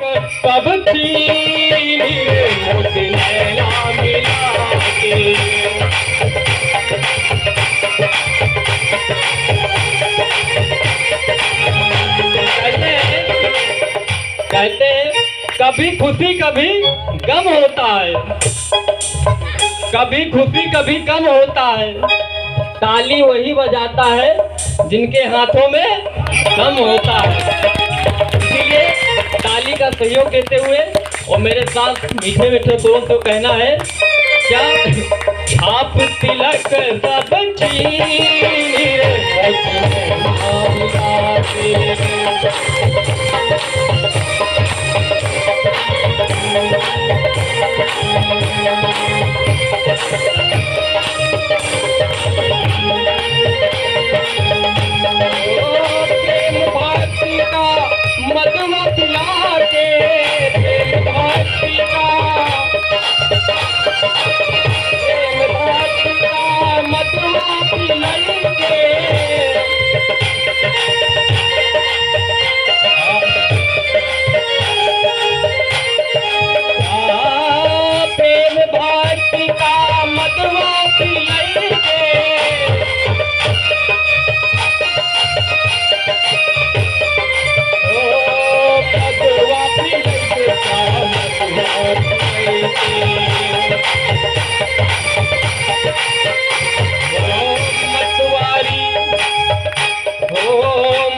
कब छीनी रे मोती नैना मिला के। कहते कभी खुशी कभी गम होता है, कभी खुशी कभी गम होता है। ताली वही बजाता है जिनके हाथों में दम होता है। इसीलिए ताली का सहयोग देते हुए और मेरे साथ मीठे मीठे बोल तो कहना है क्या, छाप तिलक सब छीनी रे प्रेम भक्ति का मधुआ पिला के, प्रेम भक्ति का मधुआ पिलाई के। प्रेम भक्ति का मधुआ पिलाई के।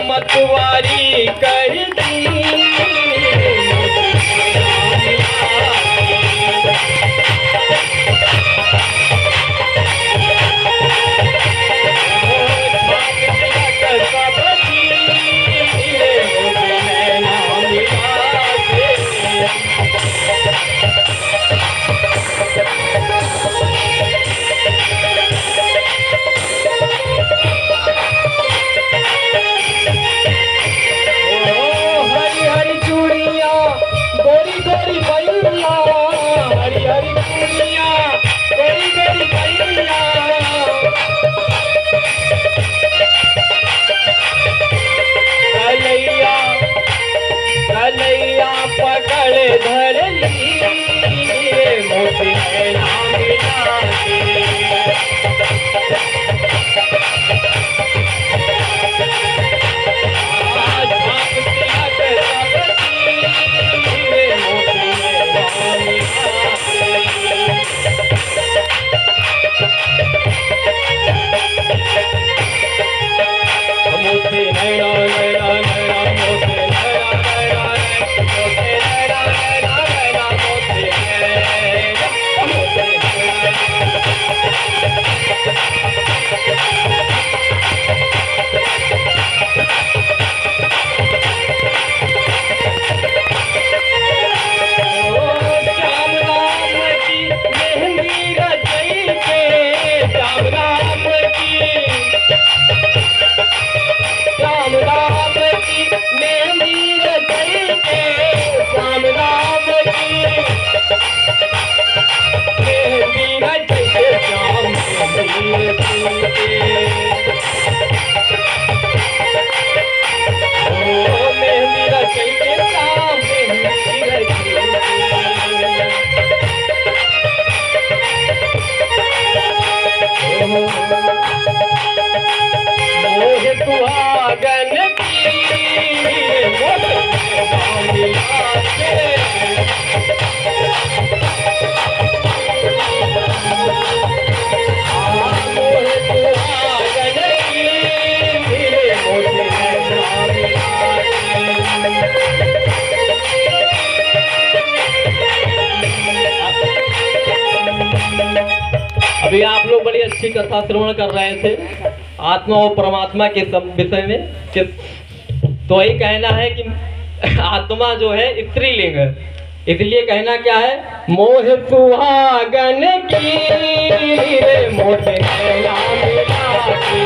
मतवारी कर दी पकड़ धर ली मोती नैना मिला के। मोती नैना नैना नैना मोती नैना नैना मोती नैना नैना नैना मोती नैना मोती श्याम राम की मेहंदी रचई के, श्याम राम की, श्याम राम की मेहंदी रचई के, श्याम राम की मेहंदी रचई के, श्याम मेहंदी रचई के। ओ मेहंदी रचई के, श्याम मेहंदी रचई मोह सुहागन की मिला के। मोह सुहागन की अभी आप लोग बड़ी अच्छी कथा श्रवण कर रहे थे आत्मा और परमात्मा के विषय में। तो वही कहना है कि आत्मा जो है स्त्रीलिंग है, इसलिए कहना क्या है, मोह सुहागन की मोह नैना मिला के।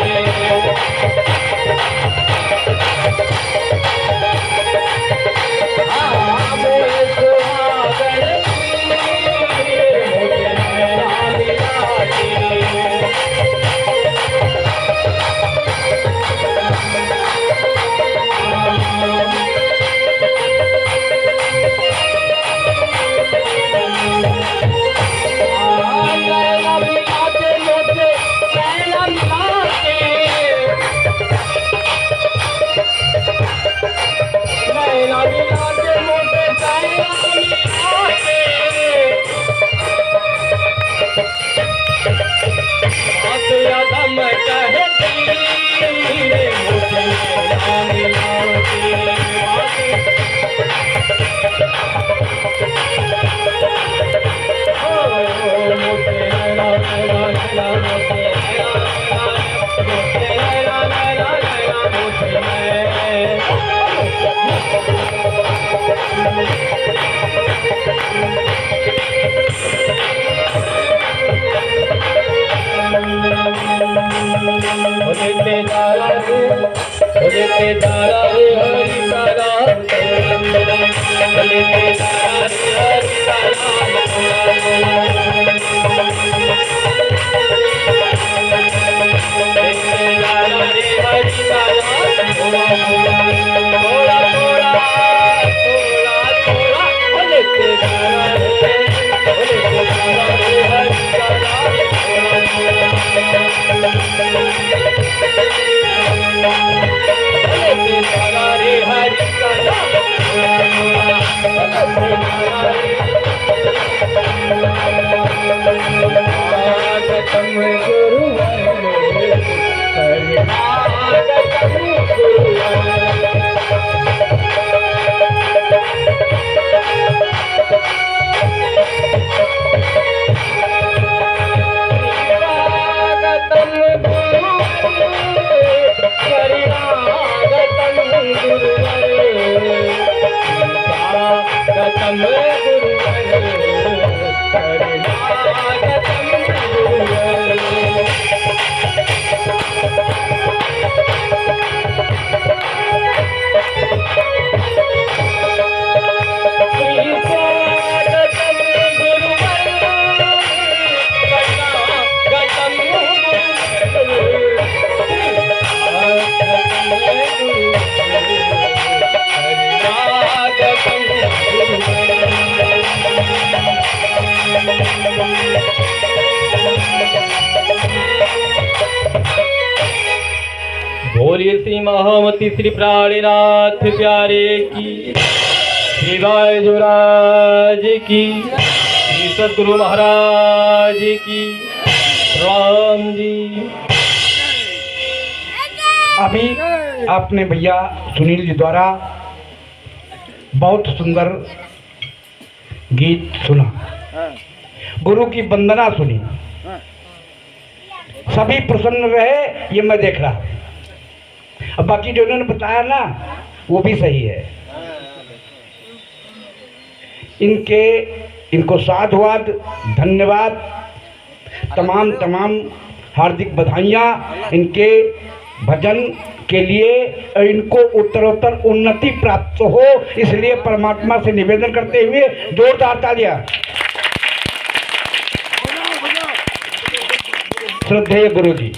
बोलिए श्री महामती श्री प्राणीनाथ प्यारे की, श्री वायुराज की, श्री सद्गुरु महाराज की, राम जी। अभी आपने भैया सुनील जी द्वारा बहुत सुंदर गीत सुना, गुरु की वंदना सुनी, सभी प्रसन्न रहे, ये मैं देख रहा। अब बाकी जो उन्होंने बताया ना वो भी सही है। इनको साधुवाद, धन्यवाद, तमाम हार्दिक बधाइयाँ इनके भजन के लिए, और इनको उत्तरोत्तर उन्नति प्राप्त हो, इसलिए परमात्मा से निवेदन करते हुए जोरदार तालियां। श्रद्धेय गुरु जी।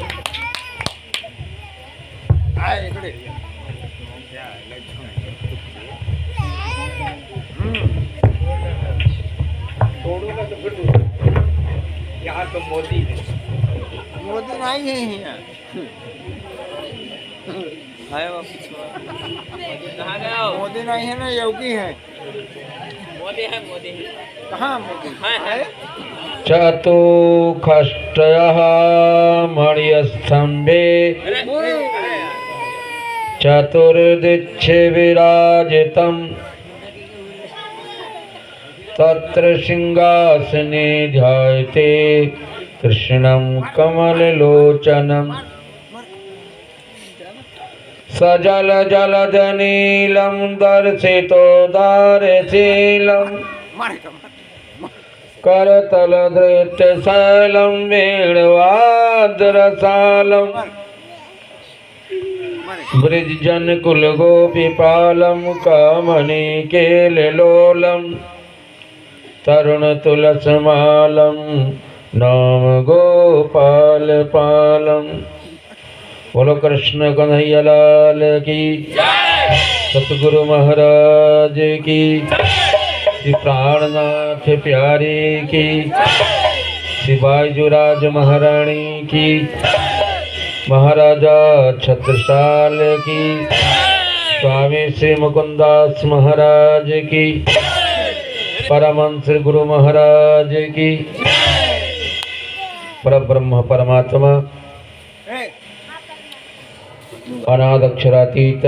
यहाँ तो मोदी है, मोदी नहीं है यहाँ। मोदी नहीं है ना, योगी है। मोदी है, मोदी है। कहाँ मोदी है? चतुष्टयः मणिस्तंभे चतुर्दिक्षे विराजितं तत्र सिंहासने ध्यायते कृष्णं कमललोचनं सजल जलधनीलं दर्शितोदारशीलं करतलधृतशैलं वेणुवाद्रसालं ब्रजजनकुलगोपीपालं कमनीकेललोलं तरुणतुलसमालं नाम गोपालपालं। बोलो कृष्ण कन्हैया लाल की, सतगुरु महाराज की, श्री प्राणनाथ प्यारे की, श्री बाईजुराज महारानी की, महाराजा छत्रसाल की, स्वामी श्री मुकुंदास महाराज की, परमहंस श्री गुरु महाराज की, परब्रह्म परमात्मा अनाद अक्षरातीत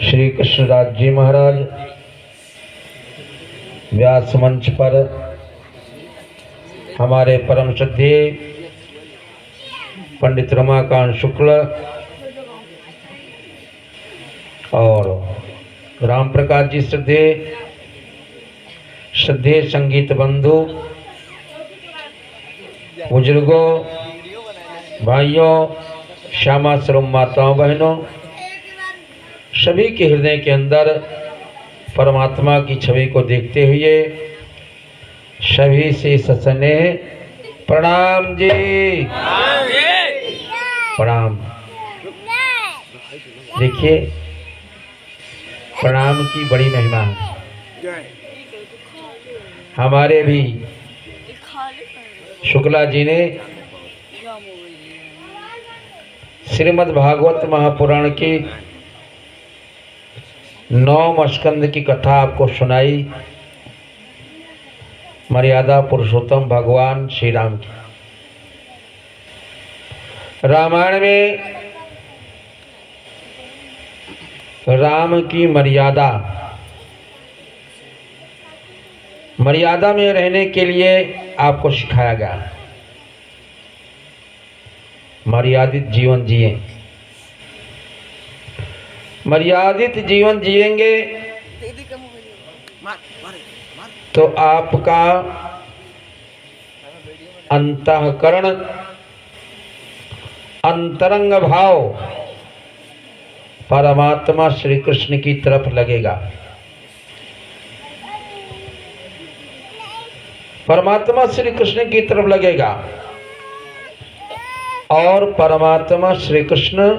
श्री कृष्णराज जी महाराज व्यास मंच पर हमारे परम श्रद्धेय पंडित रमाकांत शुक्ल और राम प्रकाश जी श्रद्धेय संगीत बंधु, बुजुर्गों, भाइयों, श्यामा स्वरूप माताओं, बहनों, सभी के हृदय के अंदर परमात्मा की छवि को देखते हुए सभी से सस्नेह प्रणाम जी, प्रणाम। देखिए, प्रणाम की बड़ी महिमा है। हमारे भी शुक्ला जी ने श्रीमद् भागवत महापुराण की 9 स्कंद की कथा आपको सुनाई, मर्यादा पुरुषोत्तम भगवान श्री राम की। रामायण में राम की मर्यादा में रहने के लिए आपको सिखाया गया। मर्यादित जीवन जिए, मर्यादित जीवन जिएंगे तो आपका अंतःकरण, अंतरंग भाव परमात्मा श्री कृष्ण की तरफ लगेगा। परमात्मा श्री कृष्ण की तरफ लगेगा और परमात्मा श्री कृष्ण,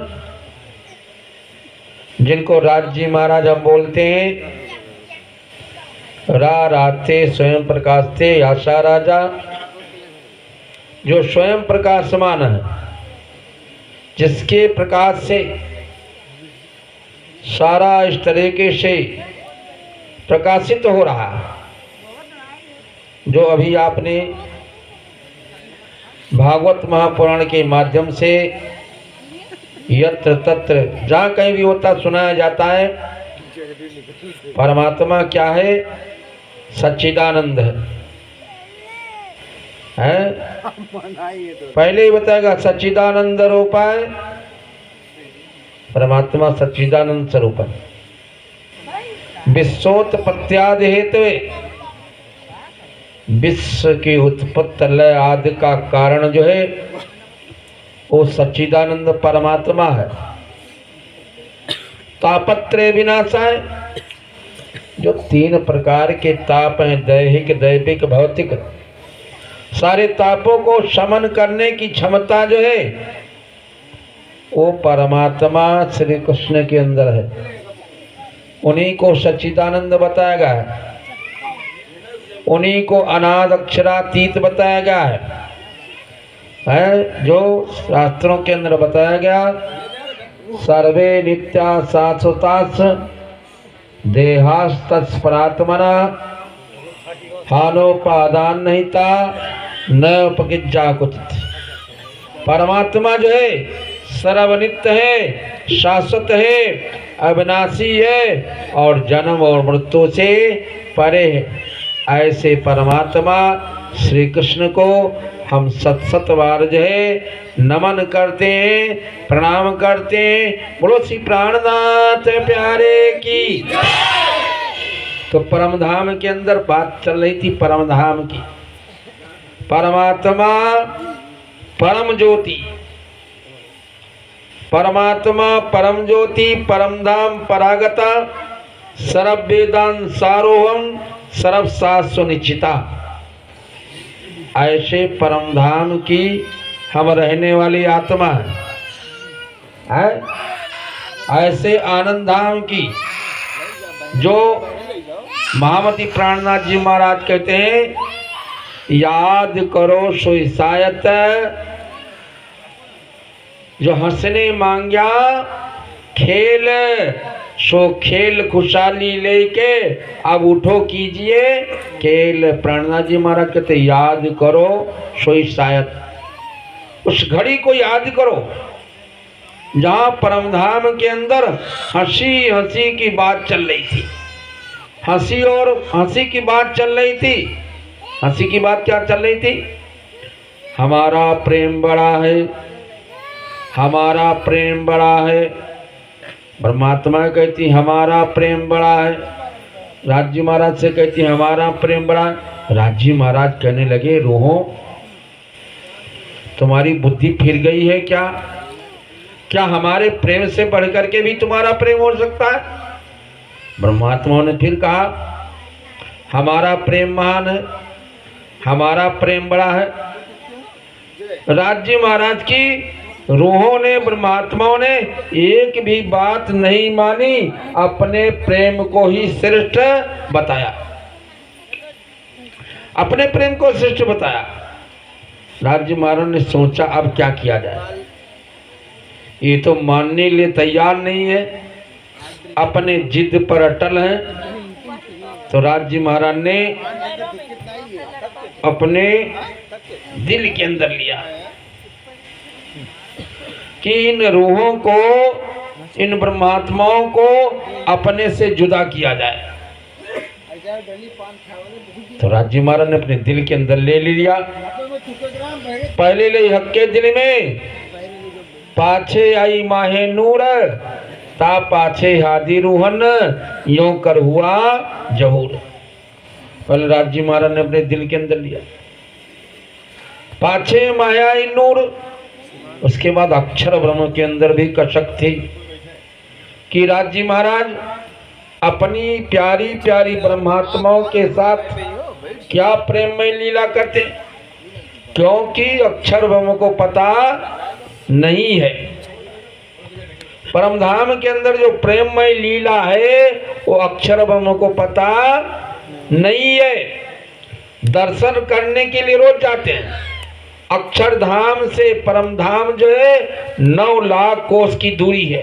जिनको राज जी महाराज हम बोलते हैं, राते स्वयं प्रकाशते आशा राजा, जो स्वयं प्रकाशमान है, जिसके प्रकाश से सारा इस तरीके से प्रकाशित हो रहा है। जो अभी आपने भागवत महापुराण के माध्यम से यत्र तत्र जहाँ कहीं भी होता सुनाया जाता है, परमात्मा क्या है? सच्चिदानंद है। पहले ही बताएगा सच्चिदानंद रूपा है, परमात्मा सच्चिदानंद स्वरूप है। विश्वोत्पत्त्यादि हेतु, विश्व की उत्पत्ति लय आदि का कारण जो है वो सच्चिदानंद परमात्मा है। तापत्रय विनाशाय, जो 3 प्रकार के ताप हैं, दैहिक, दैविक, भौतिक, सारे तापों को शमन करने की क्षमता जो है वो परमात्मा श्री कृष्ण के अंदर है। उन्हीं को सच्चिदानंद बताया गया है, उन्हीं को अनाद अक्षरातीत बताया गया है, जो शास्त्रों के अंदर बताया गया। सर्वे नित्या शाश्वतास देहास्तस्परात्मना हानोपादान नहिता न उपगिज्जा कुचित। परमात्मा जो है सर्वनित्य है, शाश्वत है, अविनाशी है और जन्म और मृत्यु से परे है। ऐसे परमात्मा श्री कृष्ण को हम सत बार जो है नमन करते हैं, प्रणाम करते हैं। बोलो श्री प्राणनाथ प्यारे की। तो परमधाम के अंदर बात चल रही थी, परमधाम की। परमात्मा परम ज्योति, परमात्मा परम ज्योति, परमधाम परागता, सर्व वेदांत सारोहम, सर्व शास्त्र निश्चिता। ऐसे परमधाम की हम रहने वाली आत्मा है। ऐसे आनंद धाम की जो महामती प्राणनाथ जी महाराज कहते हैं, याद करो सोई सायत, जो हंसने मांग्या खेल सो खेल खुशहाली लेके अब उठो कीजिए खेल। प्राणनाथ जी महाराज कहते याद करो सोई शायद, उस घड़ी को याद करो जहाँ परमधाम के अंदर हंसी हंसी की बात चल रही थी। हंसी और हंसी की बात चल रही थी। हंसी की बात क्या चल रही थी? हमारा प्रेम बड़ा है, हमारा प्रेम बड़ा है। परमात्मा कहती हमारा प्रेम बड़ा है। राज्य महाराज से कहती हमारा प्रेम बड़ा है। राज्य महाराज कहने लगे रूहों, तुम्हारी बुद्धि फिर गई है क्या? क्या हमारे प्रेम से बढ़कर के भी तुम्हारा प्रेम हो सकता है? परमात्मा ने फिर कहा हमारा प्रेम महान है, हमारा प्रेम बड़ा है। राज्य महाराज की रूहों ने, परमात्माओं ने एक भी बात नहीं मानी, अपने प्रेम को ही श्रेष्ठ बताया, अपने प्रेम को श्रेष्ठ बताया। राज्य महाराज ने सोचा अब क्या किया जाए, ये तो मानने के लिए तैयार नहीं है, अपने जिद पर अटल है। तो राज्य महाराज ने अपने दिल के अंदर लिया कि इन रूहों को, इन ब्रह्मात्माओं को अपने से जुदा किया जाए। तो राज्य महाराज ने अपने दिल के अंदर ले लिया। पहले ले हक्के दिल में, पाछे आई माहे नूर, ता पाछे हादी रूहन, यूं कर हुआ जहूर। पहले राज्य महाराज ने अपने दिल के अंदर लिया, पाछे माया नूर। उसके बाद अक्षर ब्रह्म के अंदर भी कसक थी कि राज्य महाराज अपनी प्यारी प्यारी ब्रह्मात्माओं के साथ क्या प्रेममय लीला करते, क्योंकि अक्षर ब्रह्म को पता नहीं है। परमधाम के अंदर जो प्रेममय लीला है वो अक्षर ब्रह्म को पता नहीं है। दर्शन करने के लिए रोज जाते हैं। अक्षरधाम से परमधाम जो है 9 लाख कोस की दूरी है,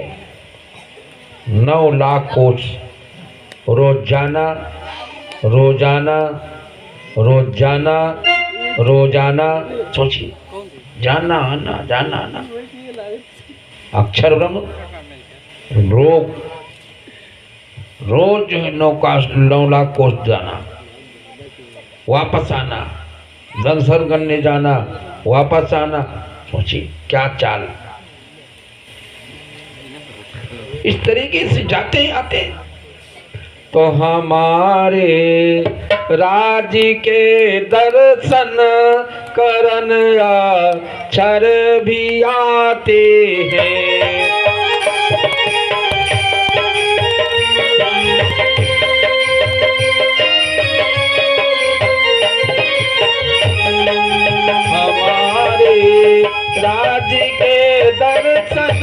9 लाख कोस। रोजाना रोजाना रोजाना रोजाना सोचिए, जाना आना जाना आना। अक्षर ब्रह्म रोज जो है 9 लाख कोस जाना, वापस आना, दर्शन करने जाना, वापस आना। सोचिए क्या चाल। इस तरीके से जाते ही आते। तो हमारे राज्य के दर्शन करन अक्षर भी आते हैं। राज्य के दर्शन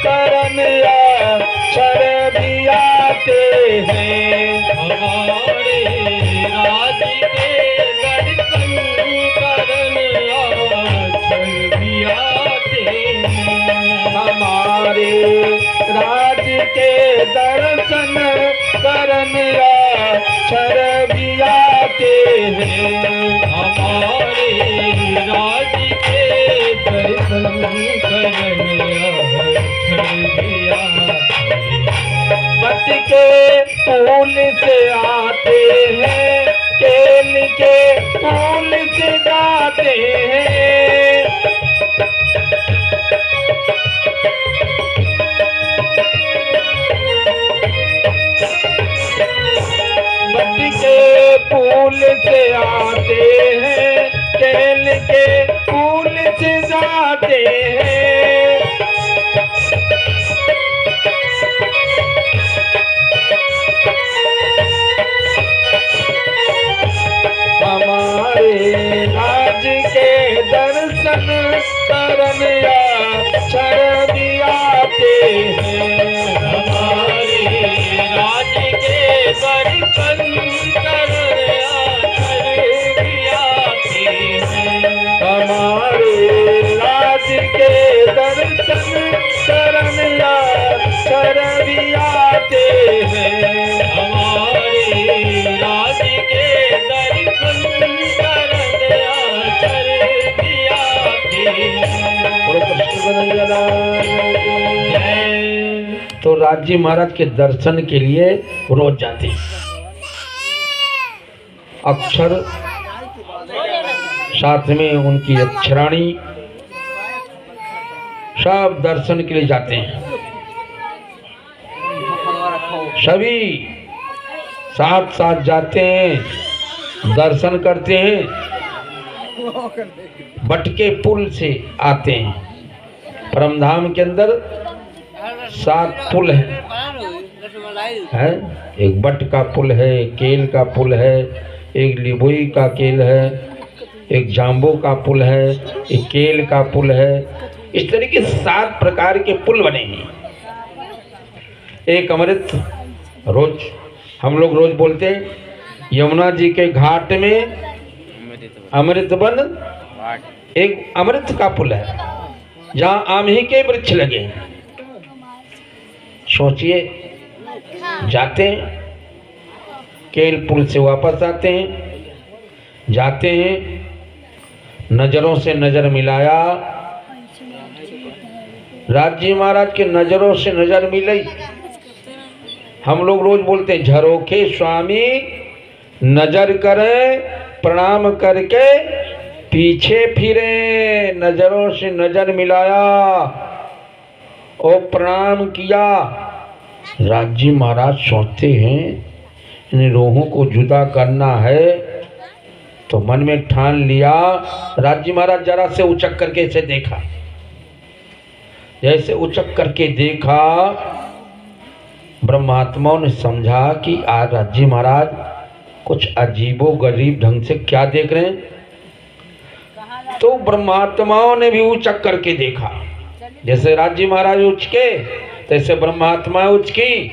करन अक्षर भी आते हैं। हमारे राज्य के दर्शन करन अक्षर भी आते हैं। हमारे राज्य के दर्शन करन अक्षर भी आते हैं। हमारे राज्य के दर्शन करन अक्षर भी आते हैं। बट के फूल से आते हैं, केल के फूल से गाते हैं। बट के फूल से आते हैं, केल के फूल से जाते हैं। हमारे राज्य के दर्शन करन अक्षर भी आते हैं। हमारे राज्य के दर्शन करन अक्षर भी आते हैं। हमारे राज्य के दर्शन करन अक्षर भी आते हैं। हमारे राज्य के दर्शन करन अक्षर भी आते हैं। तो राज्य महाराज के दर्शन के लिए रोज जाते। अक्षर साथ में उनकी अक्षराणी सब दर्शन के लिए जाते हैं। सभी साथ साथ जाते हैं, दर्शन करते हैं। बटके पुल से आते हैं। परमधाम के अंदर 7 पुल है। एक बट का पुल है, एक केल का पुल है, एक लिबोई का केल है, एक जाम्बो का पुल है, एक केल का पुल है। इस तरीके से 7 प्रकार के पुल बने हैं। एक अमृत, रोज हम लोग रोज बोलते हैं यमुना जी के घाट में अमृत वन, एक अमृत का पुल है जहाँ आमही के वृक्ष लगे हैं। सोचिए, जाते हैं केल पुल से वापस आते हैं, जाते हैं, नजरों से नजर मिलाया। राजी महाराज के नजरों से नजर मिली। हम लोग रोज बोलते हैं झरोखे स्वामी नजर करे, प्रणाम करके पीछे फिरे। नजरों से नजर मिलाया और प्रणाम किया। राजी महाराज सोचते हैं इन रोहों को जुदा करना है, तो मन में ठान लिया। राजी महाराज जरा से उचक करके इसे देखा। जैसे उचक करके देखा, ब्रह्मात्माओं ने समझा कि आज राजी महाराज कुछ अजीबो गरीब ढंग से क्या देख रहे हैं। तो ब्रह्मात्माओं ने भी उचक करके देखा। जैसे राजी महाराज उचके, तैसे ब्रह्मात्मा उचकी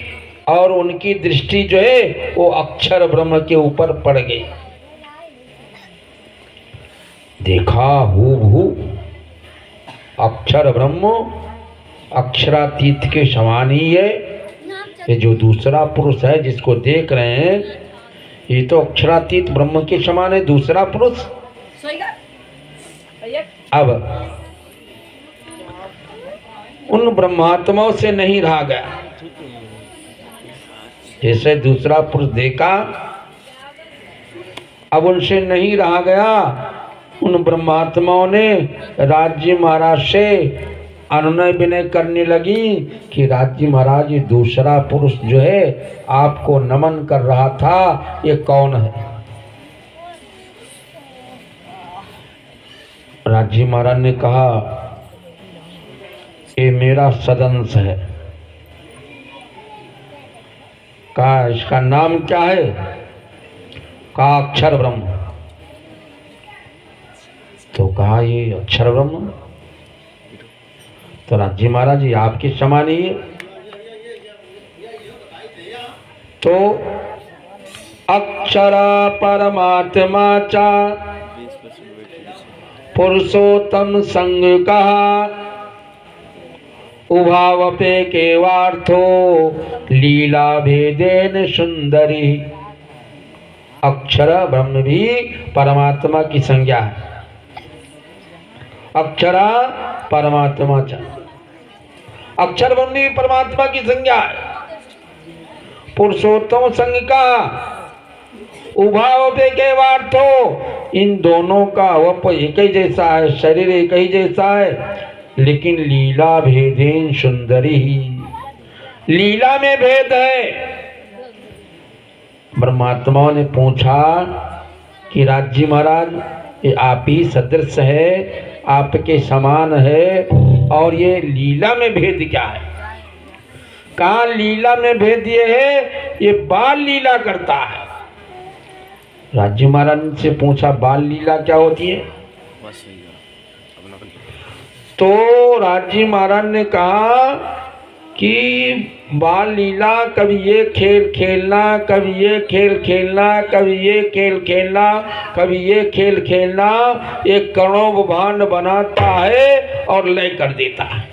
और उनकी दृष्टि जो है वो अक्षर ब्रह्म के ऊपर पड़ गई। देखा हूबहू अक्षर ब्रह्म अक्षरातीत के समान ही है। ये जो दूसरा पुरुष है जिसको देख रहे हैं, ये तो अक्षरातीत ब्रह्म के समान है। दूसरा पुरुष अब उन ब्रह्मात्माओं से नहीं रहा गया। जैसे दूसरा पुरुष देखा, अब उनसे नहीं रहा गया। उन ब्रह्मात्माओं ने राजी महाराज से अनुनय विनय करने लगी कि राजी महाराज ये दूसरा पुरुष जो है आपको नमन कर रहा था, ये कौन है। राजी महाराज ने कहा ये मेरा सदंश है। कहा इसका नाम क्या है। कहा अक्षर ब्रह्म। तो कहा ये अक्षर ब्रह्म। तो राजी महाराज ये आपके समान ही है। तो अक्षरा परमात्मा चा पुरुषोत्तम संग कहा, उभावपे केवार्थो लीला भेदेन सुंदरी। अक्षर ब्रह्म भी परमात्मा की संज्ञा है। अक्षरा परमात्मा चा, अक्षर ब्रह्म भी परमात्मा की संज्ञा है। पुरुषोत्तम संग का उभाव पे केवार्थो, इन दोनों का वप एक ही जैसा है, शरीर एक ही जैसा है, लेकिन लीला भेदेन सुंदरी ही, लीला में भेद है। ब्रह्मात्माओं ने पूछा कि राजी महाराज ये आप ही सदृश है, आपके समान है, और ये लीला में भेद क्या है। कहा लीला में भेद ये है, ये बाल लीला करता है। राजी महाराज से पूछा बाल लीला क्या होती है। तो राजी महाराज ने कहा कि बाल लीला कभी ये खेल खेलना, कभी ये खेल खेलना, कभी ये खेल खेलना, कभी ये खेल खेलना, एक करोड़ों भांड बनाता है और लय कर देता है।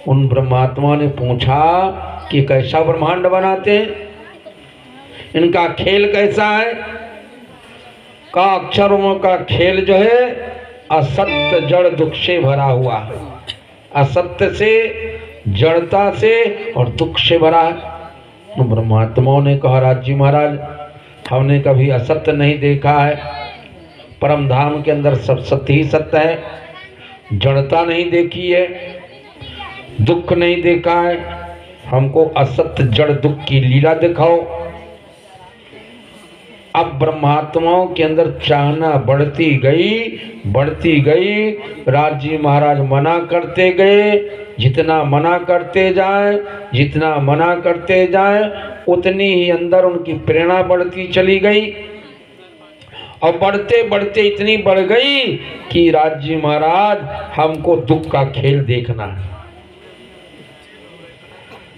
उन ब्रह्मात्मा ने पूछा कि कैसा ब्रह्मांड बनाते हैं, इनका खेल कैसा है। का अक्षरों का खेल जो है असत्य जड़ दुख से भरा हुआ है, असत्य से, जड़ता से और दुख से भरा है। तो ब्रह्मात्माओं ने कहा राजी महाराज हमने कभी असत्य नहीं देखा है, परम धाम के अंदर सब सत्य ही सत्य है, जड़ता नहीं देखी है, दुख नहीं देखा है। हमको असत्य जड़ दुख की लीला दिखाओ। अब ब्रह्मात्माओं के अंदर चाहना बढ़ती गई। राजी महाराज मना करते गए, जितना मना करते जाए उतनी ही अंदर उनकी प्रेरणा बढ़ती चली गई, और बढ़ते बढ़ते इतनी बढ़ गई कि राजी महाराज हमको दुख का खेल देखना है।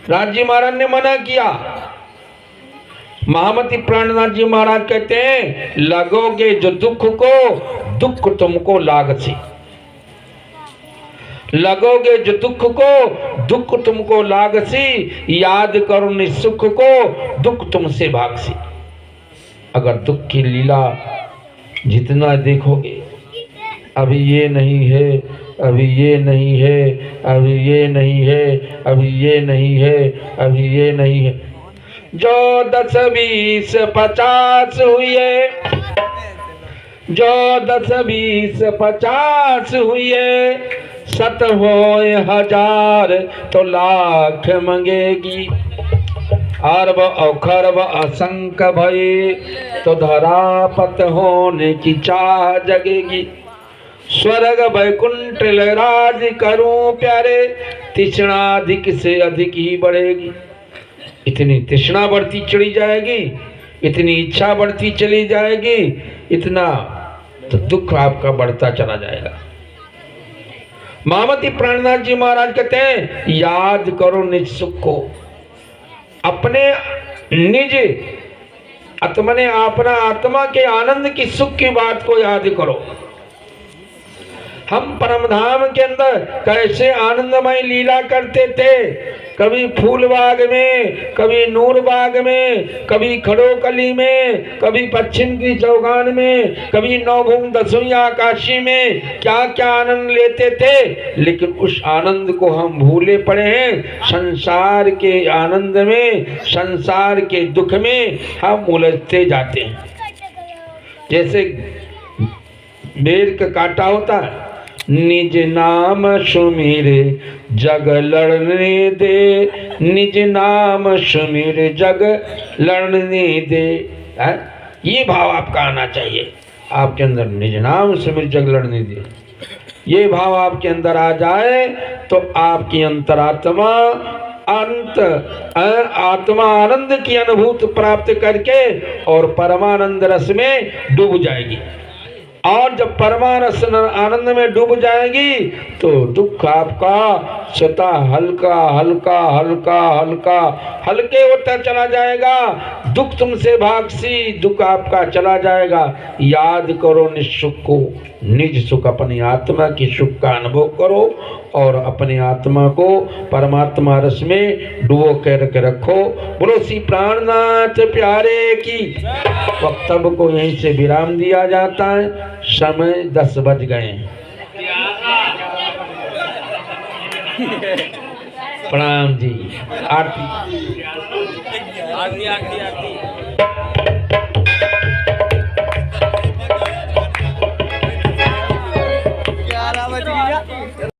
राजी महाराज ने मना किया। महामती प्राणनाथ जी महाराज कहते हैं, लगोगे जो दुख को, दुख तुमको लागसी। लगोगे जो दुख को, दुख तुमको लागसी। याद करो निसुख को, दुख तुमसे भागसी। अगर दुख की लीला जितना देखोगे, अभी ये नहीं है, अभी ये नहीं है, अभी ये नहीं है, अभी ये नहीं है, अभी ये नहीं है। जो 10, 20, 50 हुए, जो 10, 20, 50 हुए, 100 होए 1000 तो लाख मंगेगी। अरब अखरब असंख्य भये तो धरापत होने की चाह जगेगी। स्वर्ग वैकुंठ राज करूं प्यारे, तृष्णा अधिक से अधिक ही बढ़ेगी। इतनी तृष्णा बढ़ती चली जाएगी, इतनी इच्छा बढ़ती चली जाएगी, इतना तो दुख आपका बढ़ता चला जाएगा। महामती प्राणनाथ जी महाराज कहते हैं, याद करो निज सुख को। अपने निज आत्मने अपना आत्मा के आनंद की सुख की बात को याद करो। हम परम धाम के अंदर कैसे आनंदमय लीला करते थे, कभी फूल बाग में, कभी नूर बाग में, कभी खड़ोकली में, कभी पश्चिम की चौगान में, कभी नवभूम दसवीं आकाशी में, क्या क्या आनंद लेते थे। लेकिन उस आनंद को हम भूले पड़े हैं। संसार के आनंद में, संसार के दुख में हम उलझते जाते हैं। जैसे बेर का कांटा होता है, निज नाम सुमिर जग लड़ने दे, निज नाम सुमिर जग लड़ने दे। ये भाव आपका आना चाहिए आपके अंदर, निज नाम सुमिर जग लड़ने दे। ये भाव आपके अंदर आ जाए तो आपकी अंतरात्मा आत्मा आनंद की अनुभूति प्राप्त करके और परमानंद रस में डूब जाएगी। और जब परमानंद आनंद में डूब जाएगी तो दुख आपका स्वतः हल्का हल्का हल्का हल्का हल्के होता चला जाएगा। दुख तुमसे भागसी, दुख आपका चला जाएगा। याद करो निज सुख को, निज सुख अपनी आत्मा की सुख का अनुभव करो और अपने आत्मा को परमात्मा रस में डुबो कर रखो। बोलो श्री प्राणनाथ प्यारे की। वक्तव्य को यहीं से विराम दिया जाता है। समय 10 बज गए हैं। प्रणाम जी। आरती।